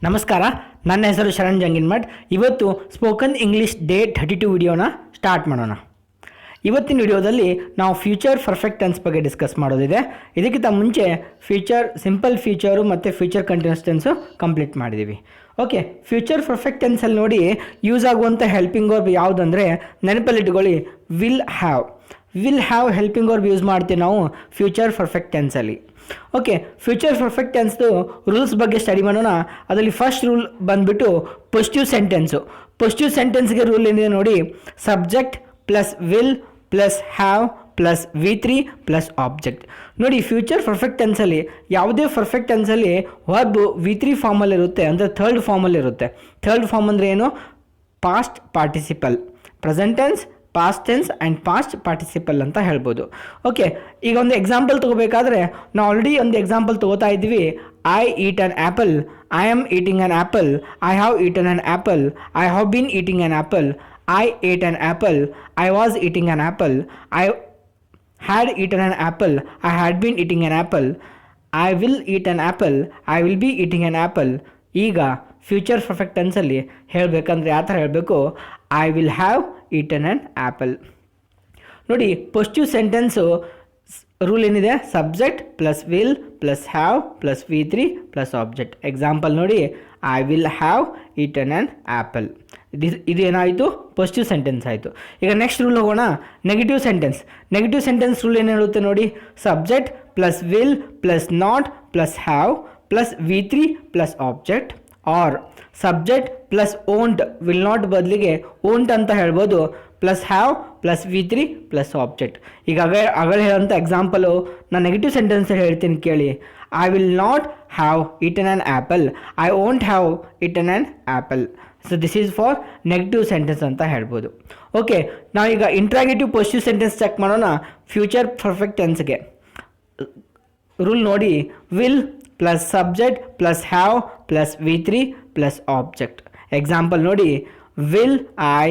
ನಮಸ್ಕಾರ, ನನ್ನ ಹೆಸರು ಶರಣ್ ಜಂಗಿನ್ಮಠ್. ಇವತ್ತು ಸ್ಪೋಕನ್ ಇಂಗ್ಲೀಷ್ ಡೇ 32 ವಿಡಿಯೋನ ಸ್ಟಾರ್ಟ್ ಮಾಡೋಣ. ಇವತ್ತಿನ ವಿಡಿಯೋದಲ್ಲಿ ನಾವು ಫ್ಯೂಚರ್ ಪರ್ಫೆಕ್ಟ್ ಟೆನ್ಸ್ ಬಗ್ಗೆ ಡಿಸ್ಕಸ್ ಮಾಡೋದಿದೆ. ಇದಕ್ಕಿಂತ ಮುಂಚೆ ಫ್ಯೂಚರ್ ಸಿಂಪಲ್ ಫ್ಯೂಚರು ಮತ್ತು ಫ್ಯೂಚರ್ ಕಂಟಿನ್ಯೂಸ್ ಟೆನ್ಸು ಕಂಪ್ಲೀಟ್ ಮಾಡಿದ್ದೀವಿ. ಓಕೆ, ಫ್ಯೂಚರ್ ಪರ್ಫೆಕ್ಟ್ ಟೆನ್ಸಲ್ಲಿ ನೋಡಿ ಯೂಸ್ ಆಗುವಂಥ ಹೆಲ್ಪಿಂಗ್ ವರ್ಬ್ ಯಾವುದಂದರೆ ನೆನಪಲ್ಲಿಟ್ಕೊಳ್ಳಿ, will have helping verb use ಮಾಡ್ತೀವಿ ನಾವು ಫ್ಯೂಚರ್ ಪರ್ಫೆಕ್ಟ್ ಟೆನ್ಸಲ್ಲಿ. ಓಕೆ, ಫ್ಯೂಚರ್ ಪರ್ಫೆಕ್ಟ್ ಟೆನ್ಸ್ದು ರೂಲ್ಸ್ ಬಗ್ಗೆ ಸ್ಟಡಿ ಮಾಡೋಣ. ಅದರಲ್ಲಿ ಫಸ್ಟ್ ರೂಲ್ ಬಂದುಬಿಟ್ಟು ಪಾಸಿಟಿವ್ ಸೆಂಟೆನ್ಸು. ಪಾಸಿಟಿವ್ ಸೆಂಟೆನ್ಸ್ಗೆ ರೂಲ್ ಏನಿದೆ ನೋಡಿ, subject plus will plus have plus V3 plus object. ನೋಡಿ, ಫ್ಯೂಚರ್ ಪರ್ಫೆಕ್ಟ್ ಟೆನ್ಸಲ್ಲಿ ಯಾವುದೇ ಪರ್ಫೆಕ್ಟ್ ಟೆನ್ಸಲ್ಲಿ ವರ್ಬ್ V3 ಫಾರ್ಮಲ್ಲಿರುತ್ತೆ, ಅಂದರೆ ಥರ್ಡ್ ಫಾರ್ಮಲ್ಲಿರುತ್ತೆ. ಥರ್ಡ್ ಫಾರ್ಮ್ ಅಂದರೆ ಏನು? Past participle, present tense, past tense and past participle ಅಂತ ಹೇಳ್ಬೋದು. ಓಕೆ, ಈಗ ಒಂದು ಎಕ್ಸಾಂಪಲ್ ತೊಗೋಬೇಕಾದ್ರೆ ನಾವು ಆಲ್ರೆಡಿ ಒಂದು ಎಕ್ಸಾಂಪಲ್ ತೊಗೋತಾ ಇದ್ವಿ. I eat an apple, I am eating an apple, I have eaten an apple, I have been eating an apple, I ate an apple, I was eating an apple, I had eaten an apple, I had been eating an apple, I will eat an apple, I will be eating an apple. ಈಗ future perfect ಟೆನ್ಸಲ್ಲಿ ಹೇಳಬೇಕಂದ್ರೆ ಯಾವ ಥರ ಹೇಳಬೇಕು? I will have eaten an apple. ನೋಡಿ, positive sentence rule ಏನಿದೆ? Subject plus will plus have plus V3 plus object. Example ನೋಡಿ, I will have eaten an apple. ಇದು ಏನಾಯಿತು? ಪಾಸಿಟಿವ್ ಸೆಂಟೆನ್ಸ್ ಆಯಿತು. ಈಗ ನೆಕ್ಸ್ಟ್ ರೂಲ್ ಹೋಗೋಣ, negative sentence. Negative sentence rule ಏನು ಹೇಳುತ್ತೆ ನೋಡಿ, subject plus will plus not plus have plus V3 plus object, or subject plus won't, will not ಬದಲಿಗೆ won't ಅಂತ ಹೇಳ್ಬೋದು, plus have plus V3 plus object. ಈಗ ಅಗಳ ಹೇಳೋಂಥ example ನಾನು negative sentence ಹೇಳ್ತೀನಿ ಕೇಳಿ. I will not have eaten an apple, I won't have eaten an apple. So this is for negative sentence ಅಂತ ಹೇಳ್ಬೋದು. Okay, ನಾವೀಗ ಇಂಟ್ರಾಗೇಟಿವ್ ಪಾಸಿಟಿವ್ ಸೆಂಟೆನ್ಸ್ ಚೆಕ್ ಮಾಡೋಣ. Future perfect ಟೆನ್ಸ್ಗೆ rule ನೋಡಿ, will plus subject plus have plus V3 plus object. Example ನೋಡಿ, will I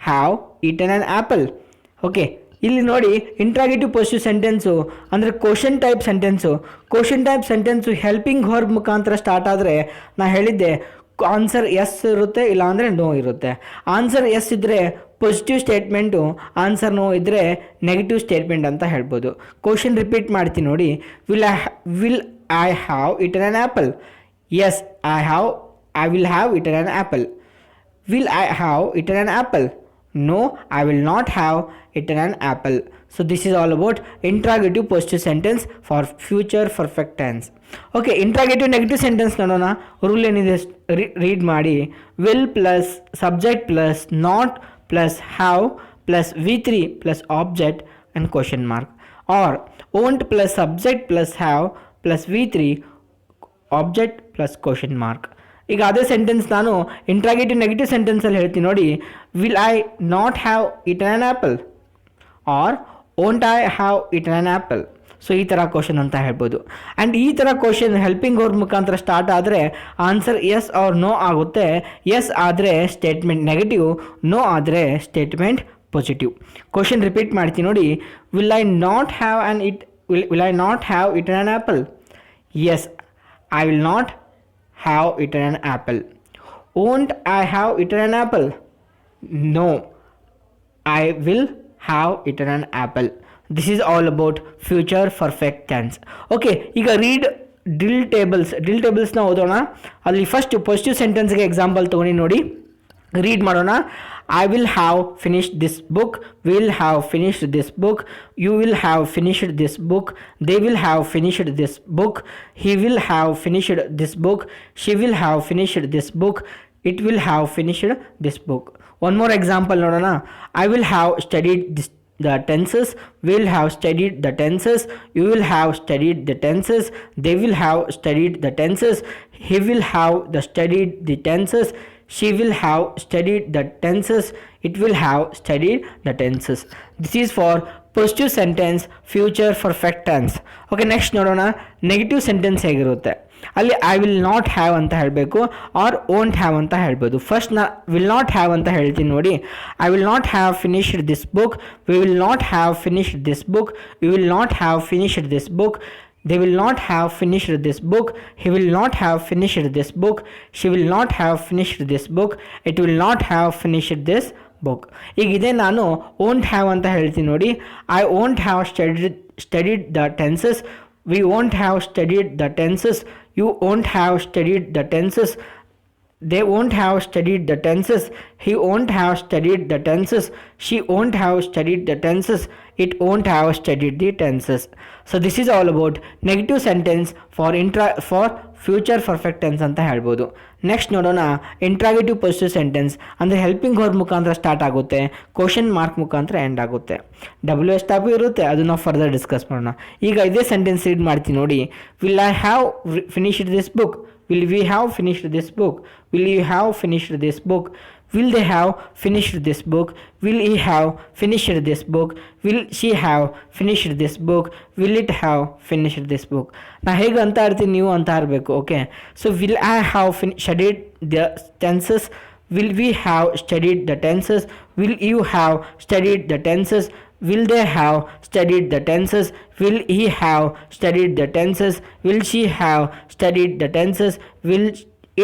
have eaten an apple. Okay, ಇಲ್ಲಿ ನೋಡಿ interrogative positive sentence ಅಂದರೆ question type sentence. Question type sentence helping verb ಮುಖಾಂತರ start ಆದರೆ ನಾನು ಹೇಳಿದ್ದೆ answer yes ಇರುತ್ತೆ, ಇಲ್ಲಾಂದರೆ ನೋ ಇರುತ್ತೆ. ಆನ್ಸರ್ ಎಸ್ ಇದ್ದರೆ ಪಾಸಿಟಿವ್ ಸ್ಟೇಟ್ಮೆಂಟು, ಆನ್ಸರ್ ನೋ ಇದ್ದರೆ ನೆಗೆಟಿವ್ ಸ್ಟೇಟ್ಮೆಂಟ್ ಅಂತ ಹೇಳ್ಬೋದು. ಕ್ವಶನ್ ರಿಪೀಟ್ ಮಾಡ್ತೀನಿ ನೋಡಿ, will I have eaten an apple? Yes, I will have eaten an apple. Will I have eaten an apple? No, I will not have eaten an apple. So this is all about interrogative positive sentence for future perfect tense. Okay, interrogative negative sentence ನೋಡೋಣ. Rule ಏನಿದೆ read ಮಾಡಿ. will plus subject plus not plus have plus V3 plus object and question mark, or won't plus subject plus have plus V3 object plus question mark. ಈಗ ಅದೇ sentence ನಾನು interrogative negative ಸೆಂಟೆನ್ಸಲ್ಲಿ ಹೇಳ್ತೀನಿ ನೋಡಿ, will I not have eaten an apple or won't I have eaten an apple. So ಈ ಥರ question ಅಂತ ಹೇಳ್ಬೋದು. ಆ್ಯಂಡ್ ಈ ಥರ ಕ್ವಶನ್ ಹೆಲ್ಪಿಂಗ್ ವರ್ಬ್ ಮುಖಾಂತರ ಸ್ಟಾರ್ಟ್ ಆದರೆ ಆನ್ಸರ್ ಎಸ್ ಆರ್ ನೋ ಆಗುತ್ತೆ. ಎಸ್ ಆದರೆ ಸ್ಟೇಟ್ಮೆಂಟ್ ನೆಗೆಟಿವ್, ನೋ ಆದರೆ ಸ್ಟೇಟ್ಮೆಂಟ್ ಪಾಸಿಟಿವ್. ಕ್ವಶನ್ ರಿಪೀಟ್ ಮಾಡ್ತೀನಿ ನೋಡಿ, will I not have eaten an apple? Yes, I will not have eaten an apple. Won't I have eaten an apple? No, I will have eaten an apple. This is all about future perfect tense. Okay, ಈಗ read drill ಟೇಬಲ್ಸ್ನ ಓದೋಣ. ಅಲ್ಲಿ first positive ಸೆಂಟೆನ್ಸ್ಗೆ example ತೊಗೊಂಡು ನೋಡಿ, read ಮಾಡೋಣ. I will have finished this book, will have finished this book, you will have finished this book, they will have finished this book, he will have finished this book, she will have finished this book, it will have finished this book. One more example nodona. I will have studied the tenses, will have studied the tenses, you will have studied the tenses, they will have studied the tenses, he will have studied the tenses, she will have studied the tenses, it will have studied the tenses. This is for positive sentence future perfect tense. Okay, next ನೋಡೋಣ negative sentence ಹೇಗಿರುತ್ತೆ. ಅಲ್ಲಿ I will not have ಅಂತ ಹೇಳಬೇಕು R won't have ಅಂತ ಹೇಳ್ಬೋದು. First ನಾ will not have ಅಂತ ಹೇಳ್ತೀನಿ ನೋಡಿ. I will not have finished this book, we will not have finished this book, you will not have finished this book, They will not have finished this book. He will not have finished this book. She will not have finished this book. It will not have finished this book. ಈಗ ಇದೇ ನಾನು won't have ಅಂತ ಹೇಳ್ತೀನಿ ನೋಡಿ. I won't have studied the tenses. We won't have studied the tenses. You won't have studied the tenses. They won't have studied the tenses. He won't have studied the tenses. She won't have studied the tenses. It won't have studied the tenses. So this is all about negative sentence for future perfect tense ಅಂತ ಹೇಳ್ಬೋದು. Next ನೋಡೋಣ interrogative positive sentence ಅಂದರೆ helping verb ಮುಖಾಂತರ start ಆಗುತ್ತೆ, question mark ಮುಖಾಂತರ end ಆಗುತ್ತೆ. WH type ಇರುತ್ತೆ, ಅದು ನಾವು ಫರ್ದರ್ ಡಿಸ್ಕಸ್ ಮಾಡೋಣ. ಈಗ ಇದೇ ಸೆಂಟೆನ್ಸ್ ರೀಡ್ ಮಾಡ್ತೀನಿ ನೋಡಿ. Will I have finished this book? Will we have finished this book? Will you have finished this book? Will they have finished this book? Will he have finished this book? Will she have finished this book? Will it have finished this book? ನಾ ಹೇಗೆ ಅಂತ ಇರ್ತೀನಿ, ನೀವು ಅಂತ ಇರಬೇಕು. Okay, so will I have studied the tenses? Will we have studied the tenses? Will you have studied the tenses? Will they have studied the tenses? Will he have studied the tenses? Will she have studied the tenses? Will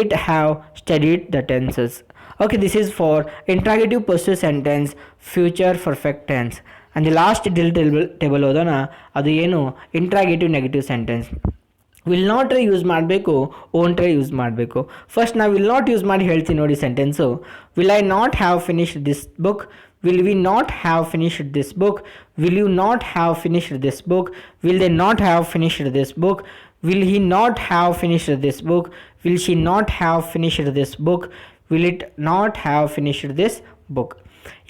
it have studied the tenses? Okay, this is for interrogative possessive sentence, future perfect tense. And the last table ಓದೋಣ, ಅದು ಏನು interrogative negative sentence. Will not use ಮಾಡಬೇಕು, won't use ಮಾಡಬೇಕು. First ನಾವು will not use ಮಾಡಿ ಹೇಳ್ತೀನಿ ನೋಡಿ sentence. Will I not have finished this book? Will we not have finished this book? Will you not have finished this book? Will they not have finished this book? Will he not have finished this book? Will she not have finished this book? Will it not have finished this book?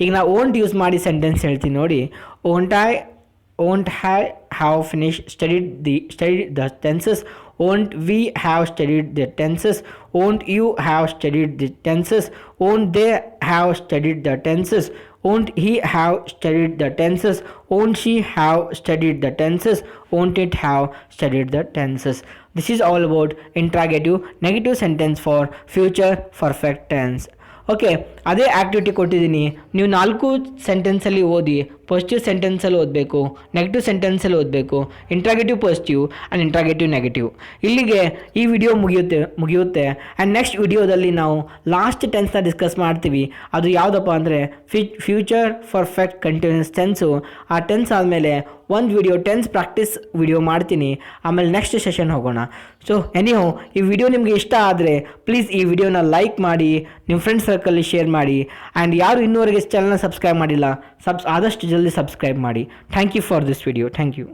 ಈಗ ನಾವು won't use ಮಾಡಿ sentence ಹೇಳ್ತೀನಿ ನೋಡಿ. Won't I have studied the tenses? Won't we have studied the tenses? Won't you have studied the tenses? Won't they have studied the tenses? Won't he have studied the tenses? Won't she have studied the tenses? Won't it have studied the tenses? This is all about interrogative negative sentence for future perfect tense. Okay, ಅದೇ activity ಕೊಟ್ಟಿದ್ದೀನಿ. ನೀವು 4 ಸೆಂಟೆನ್ಸಲ್ಲಿ ಓದಿ. Positive ಸೆಂಟೆನ್ಸಲ್ಲಿ ಓದಬೇಕು, negative ಸೆಂಟೆನ್ಸಲ್ಲಿ ಓದಬೇಕು, interrogative positive and interrogative negative. ಇಲ್ಲಿಗೆ ಈ video ಮುಗಿಯುತ್ತೆ. And next ವಿಡಿಯೋದಲ್ಲಿ ನಾವು ಲಾಸ್ಟ್ ಟೆನ್ಸ್ನ ಡಿಸ್ಕಸ್ ಮಾಡ್ತೀವಿ. ಅದು ಯಾವುದಪ್ಪ ಅಂದರೆ ಫ್ಯೂಚರ್ ಪರ್ಫೆಕ್ಟ್ ಕಂಟಿನ್ಯೂಸ್ ಟೆನ್ಸು. ಆ ಟೆನ್ಸ್ ಆದಮೇಲೆ ಒಂದು ವಿಡಿಯೋ ಟೆನ್ಸ್ ಪ್ರಾಕ್ಟೀಸ್ ವಿಡಿಯೋ ಮಾಡ್ತೀನಿ. ಆಮೇಲೆ ನೆಕ್ಸ್ಟ್ ಸೆಷನ್ ಹೋಗೋಣ. ಸೊ ಎನಿಹೋ, ಈ ವಿಡಿಯೋ ನಿಮಗೆ ಇಷ್ಟ ಆದರೆ ಪ್ಲೀಸ್ ಈ ವಿಡಿಯೋನ ಲೈಕ್ ಮಾಡಿ, ನಿಮ್ಮ ಫ್ರೆಂಡ್ಸ್ ಸರ್ಕಲ್ಲಿ ಶೇರ್ ಮಾಡಿ. ಆ್ಯಂಡ್ ಯಾರು ಇನ್ನೂವರೆಗೆ ಚಾನಲ್ನ ಸಬ್ಸ್ಕ್ರೈಬ್ ಮಾಡಿಲ್ಲ, ಆದಷ್ಟು ಜಲ್ದಿ ಸಬ್ಸ್ಕ್ರೈಬ್ ಮಾಡಿ. Thank you for this video. Thank you.